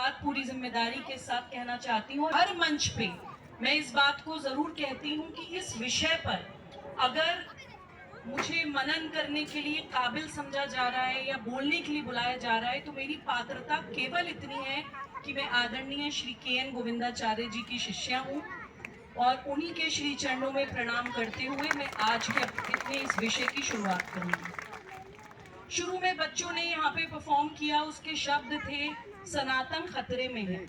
बात पूरी जिम्मेदारी के साथ कहना चाहती हूँ। हर मंच पे मैं इस बात को जरूर कहती हूँ कि इस विषय पर अगर मुझे मनन करने के लिए काबिल समझा जा रहा है या बोलने के लिए बुलाया जा रहा है तो मेरी पात्रता केवल इतनी है कि मैं आदरणीय श्री के.एन. गोविंदाचार्य जी की शिष्या हूँ और उन्हीं के श्री चरणों में प्रणाम करते हुए मैं आज के अपने इस विषय की शुरुआत करूंगी। शुरू में बच्चों ने यहाँ पे परफॉर्म किया, उसके शब्द थे सनातन खतरे में है।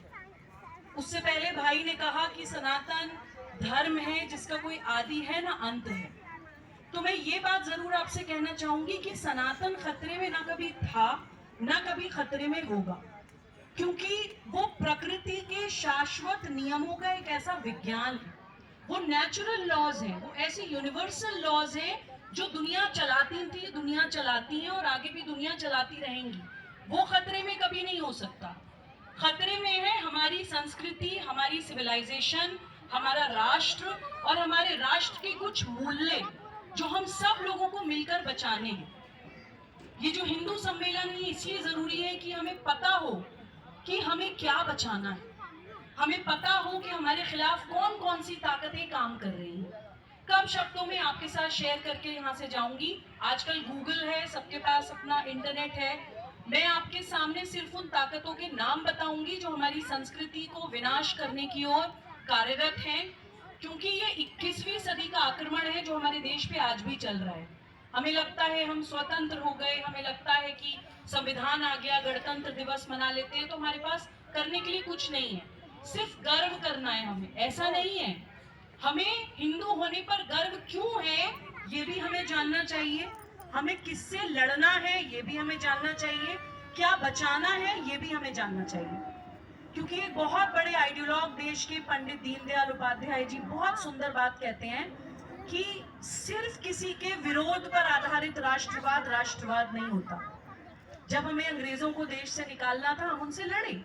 उससे पहले भाई ने कहा कि सनातन धर्म है जिसका कोई आदि है ना अंत है। तो मैं ये बात जरूर आपसे कहना चाहूंगी कि सनातन खतरे में ना कभी था ना कभी खतरे में होगा, क्योंकि वो प्रकृति के शाश्वत नियमों का एक ऐसा विज्ञान है, वो नेचुरल लॉज हैं, वो ऐसे यूनिवर्सल लॉज हैं जो दुनिया चलाती थी, दुनिया चलाती है और आगे भी दुनिया चलाती रहेंगी। वो खतरे में कभी नहीं हो सकता। खतरे में है हमारी संस्कृति, हमारी सिविलाइजेशन, हमारा राष्ट्र और हमारे राष्ट्र के कुछ मूल्य जो हम सब लोगों को मिलकर बचाने हैं। ये जो हिंदू सम्मेलन है इसलिए जरूरी है कि हमें पता हो कि हमें क्या बचाना है, हमें पता हो कि हमारे खिलाफ कौन कौन सी ताकतें काम कर रही हैं। कब शब्दों में आपके साथ शेयर करके यहाँ से जाऊंगी। आजकल गूगल है, सबके पास अपना इंटरनेट है। मैं आपके सामने सिर्फ उन ताकतों के नाम बताऊंगी जो हमारी संस्कृति को विनाश करने की ओर कार्यरत हैं, क्योंकि ये 21वीं सदी का आक्रमण है जो हमारे देश पे आज भी चल रहा है। हमें लगता है हम स्वतंत्र हो गए, हमें लगता है कि संविधान आ गया, गणतंत्र दिवस मना लेते हैं, तो हमारे पास करने के लिए कुछ नहीं है, सिर्फ गर्व करना है हमें। ऐसा नहीं है, हमें हिंदू होने पर गर्व क्यों है ये भी हमें जानना चाहिए, हमें किससे लड़ना है ये भी हमें जानना चाहिए, क्या बचाना है ये भी हमें जानना चाहिए। क्योंकि एक बहुत बड़े आइडियोलॉग देश के पंडित दीनदयाल उपाध्याय जी बहुत सुंदर बात कहते हैं कि सिर्फ किसी के विरोध पर आधारित राष्ट्रवाद राष्ट्रवाद नहीं होता। जब हमें अंग्रेजों को देश से निकालना था हम उनसे लड़े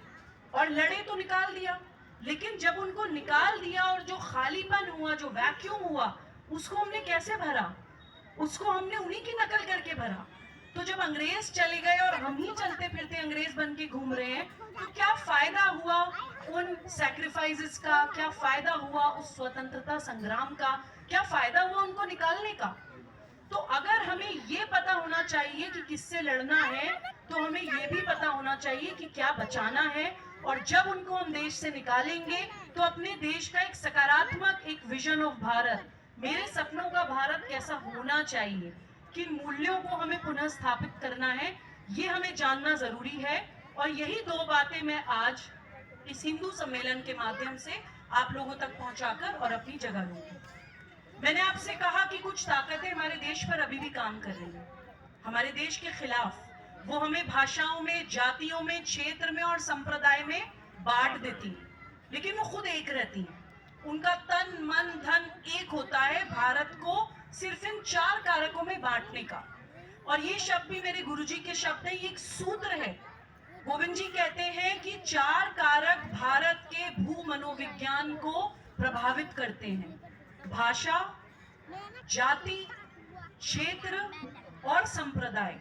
और लड़े तो निकाल दिया, लेकिन जब उनको निकाल दिया और जो खालीपन हुआ, जो वैक्यूम हुआ, उसको हमने कैसे भरा? उसको हमने उन्हीं की नकल करके भरा। तो जब अंग्रेज चले गए और हम ही चलते फिरते अंग्रेज बन के घूम रहे हैं, तो क्या फायदा हुआ उन सैक्रिफाइसेस का, क्या फायदा हुआ उस स्वतंत्रता संग्राम का, क्या फायदा हुआ उनको निकालने का? तो अगर हमें ये पता होना चाहिए कि किससे लड़ना है, तो हमें ये भी पता होना चाहिए कि क्या बचाना है। और जब उनको हम देश से निकालेंगे तो अपने देश का एक सकारात्मक, एक विजन ऑफ भारत, मेरे सपनों का भारत कैसा होना चाहिए, किन मूल्यों को हमें पुनः स्थापित करना है, ये हमें जानना जरूरी है। और यही दो बातें मैं आज इस हिंदू सम्मेलन के माध्यम से आप लोगों तक पहुंचाकर और अपनी जगह लूंगी। मैंने आपसे कहा कि कुछ ताकतें हमारे देश पर अभी भी काम कर रही हैं, हमारे देश के खिलाफ। वो हमें भाषाओं में, जातियों में, क्षेत्र में और संप्रदाय में बांट देती है, लेकिन वो खुद एक रहती हैं। उनका तन मन धन एक होता है भारत को सिर्फ इन 4 कारकों में बांटने का। और ये शब्द भी मेरे गुरुजी के शब्द है, ये एक सूत्र है। गोविंद जी कहते हैं कि 4 कारक भारत के भू मनोविज्ञान को प्रभावित करते हैं: भाषा, जाति, क्षेत्र और संप्रदाय।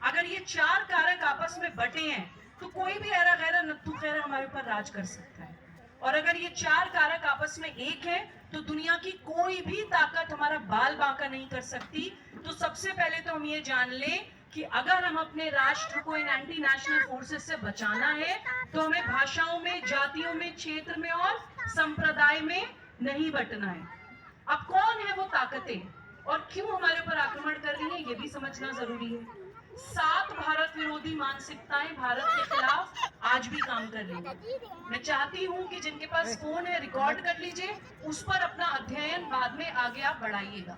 अगर ये 4 कारक आपस में बटे हैं तो कोई भी ऐरा गैरा नत्थु खैरा हमारे ऊपर राज कर सकता है। और अगर ये 4 कारक आपस में एक है तो दुनिया की कोई भी ताकत हमारा बाल बांका नहीं कर सकती। तो सबसे पहले तो हम ये जान लें कि अगर हम अपने राष्ट्र को इन एंटी नेशनल फोर्सेस से बचाना है तो हमें भाषाओं में, जातियों में, क्षेत्र में और संप्रदाय में नहीं बंटना है। अब कौन है वो ताकतें और क्यों हमारे ऊपर आक्रमण कर रही है ये भी समझना जरूरी है। 7 भारत विरोधी मानसिकताएं भारत के खिलाफ आज भी काम कर रही है। मैं चाहती हूं कि जिनके पास फोन है रिकॉर्ड कर लीजिए, उस पर अपना अध्ययन बाद में आगे आप बढ़ाइएगा,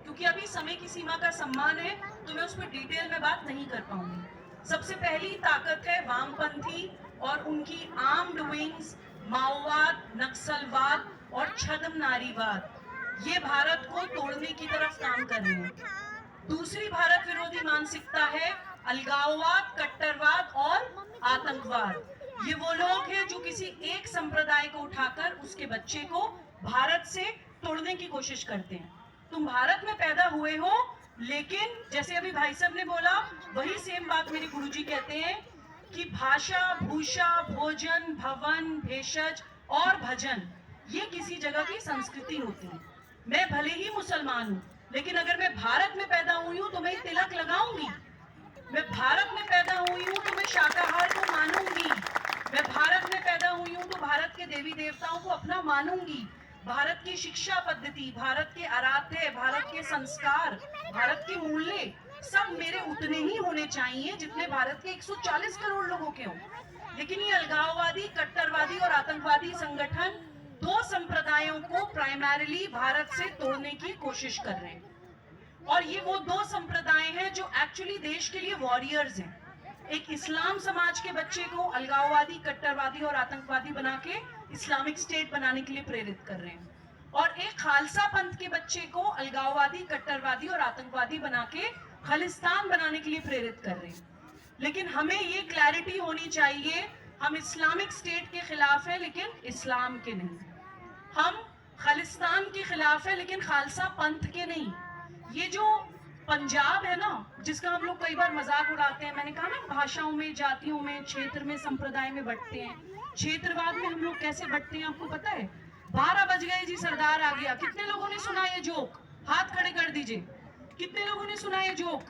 क्योंकि अभी समय की सीमा का सम्मान है तो मैं उस पर डिटेल में बात नहीं कर पाऊंगी। सबसे पहली ताकत है वामपंथी और उनकी आर्म्ड विंग्स, माओवाद, नक्सलवाद और छद्म नारीवाद। ये भारत को तोड़ने की तरफ काम कर रहे हैं। दूसरी भारत विरोधी मानसिकता है अलगाववाद, कट्टरवाद और आतंकवाद। ये वो लोग हैं जो किसी एक संप्रदाय को उठाकर उसके बच्चे को भारत से तोड़ने की कोशिश करते हैं। तुम भारत में पैदा हुए हो, लेकिन जैसे अभी भाई साहब ने बोला, वही सेम बात मेरे गुरुजी कहते हैं कि भाषा, भूषा, भोजन भोजन, भवन, भेषज और भजन ये किसी जगह की संस्कृति होती है। मैं भले ही मुसलमान हूँ, लेकिन अगर मैं भारत में पैदा हुई हूँ तो मैं तिलक लगाऊंगी। मैं भारत में पैदा हुई हूँ तो मैं शाकाहार को मानूंगी। मैं भारत में पैदा हुई हूँ तो भारत के देवी देवताओं को अपना मानूंगी। भारत की शिक्षा पद्धति, भारत के आराध्य, भारत के संस्कार, भारत के मूल्य सब मेरे उतने ही होने चाहिए जितने भारत के 140 करोड़ लोगों के हों। लेकिन ये अलगाववादी, कट्टरवादी और आतंकवादी संगठन दो संप्रदायों को प्राइमरीली भारत से तोड़ने की कोशिश कर रहे हैं। और ये वो दो संप्रदाय हैं जो एक्चुअली देश के लिए वॉरियर्स हैं। एक इस्लाम समाज के बच्चे को अलगाववादी, कट्टरवादी और आतंकवादी बना के इस्लामिक स्टेट बनाने के लिए प्रेरित कर रहे हैं, और एक खालसा पंथ के बच्चे को अलगाववादी, कट्टरवादी और आतंकवादी बना के खालिस्तान बनाने के लिए प्रेरित कर रहे हैं। लेकिन हमें ये क्लैरिटी होनी चाहिए, हम इस्लामिक स्टेट के खिलाफ है लेकिन इस्लाम के नहीं। हम खालिस्तान के खिलाफ है लेकिन खालसा पंथ के नहीं। ये जो पंजाब है ना, जिसका हम लोग कई बार मजाक उड़ाते हैं, मैंने कहा ना भाषाओं में, जातियों में, क्षेत्र में, संप्रदाय में बंटते हैं। क्षेत्रवाद में हम लोग कैसे बंटते हैं आपको पता है? 12 बज गए जी, सरदार आ गया। कितने लोगों ने सुना ये जोक? हाथ खड़े कर दीजिए। कितने लोगों ने सुना ये जोक?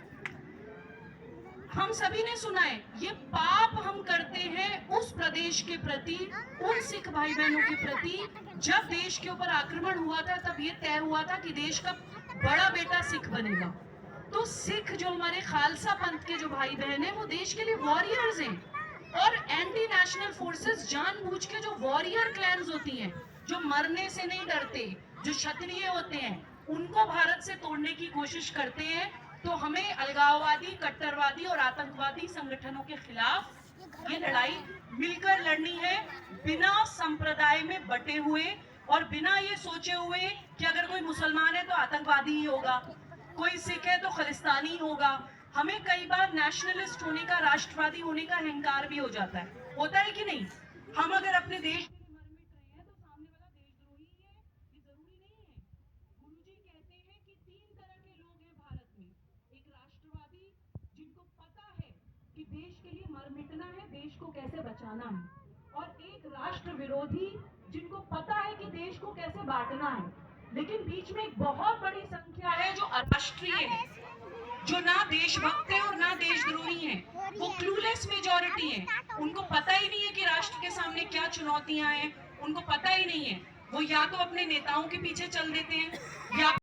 हम सभी ने सुना है। ये पाप हम करते हैं उस प्रदेश के प्रति, उन सिख भाई बहनों के प्रति। जब देश के ऊपर आक्रमण हुआ था तब ये तय हुआ था कि देश का बड़ा बेटा सिख बनेगा। तो सिख जो हमारे खालसा पंथ के जो भाई बहन हैं वो देश के लिए वॉरियर्स हैं। और एंटी नेशनल फोर्सेस जानबूझ के जो वॉरियर क्लैन्स होती हैं, जो मरने से नहीं डरते, जो क्षत्रिय होते हैं, उनको भारत से तोड़ने की कोशिश करते हैं। तो हमें अलगाववादी, कट्टरवादी और आतंकवादी संगठनों के खिलाफ ये लड़ाई मिलकर लड़नी है, बिना संप्रदाय में बटे हुए और बिना ये सोचे हुए कि अगर कोई मुसलमान है तो आतंकवादी ही होगा, कोई सिख है तो खालिस्तानी होगा। हमें कई बार नेशनलिस्ट होने का, राष्ट्रवादी होने का अहंकार भी हो जाता है। होता है कि नहीं? हम अगर अपने देश के लिए मर मिट रहे हैं तो सामने वाला देशद्रोही है, ये जरूरी नहीं है। गुरुजी कहते हैं कि 3 तरह के लोग हैं भारत में। एक राष्ट्रवादी, जिनको पता है कि देश के लिए मर मिटना है, देश को कैसे बचाना है, और एक राष्ट्र विरोधी, जिनको पता है कि देश को कैसे बांटना है। लेकिन बीच में एक बहुत बड़ी संख्या है जो अराष्ट्रीय है, जो ना देशभक्त है और ना देशद्रोही है। वो क्लूलेस मेजॉरिटी है। उनको पता ही नहीं है कि राष्ट्र के सामने क्या चुनौतियां हैं, उनको पता ही नहीं है। वो या तो अपने नेताओं के पीछे चल देते हैं या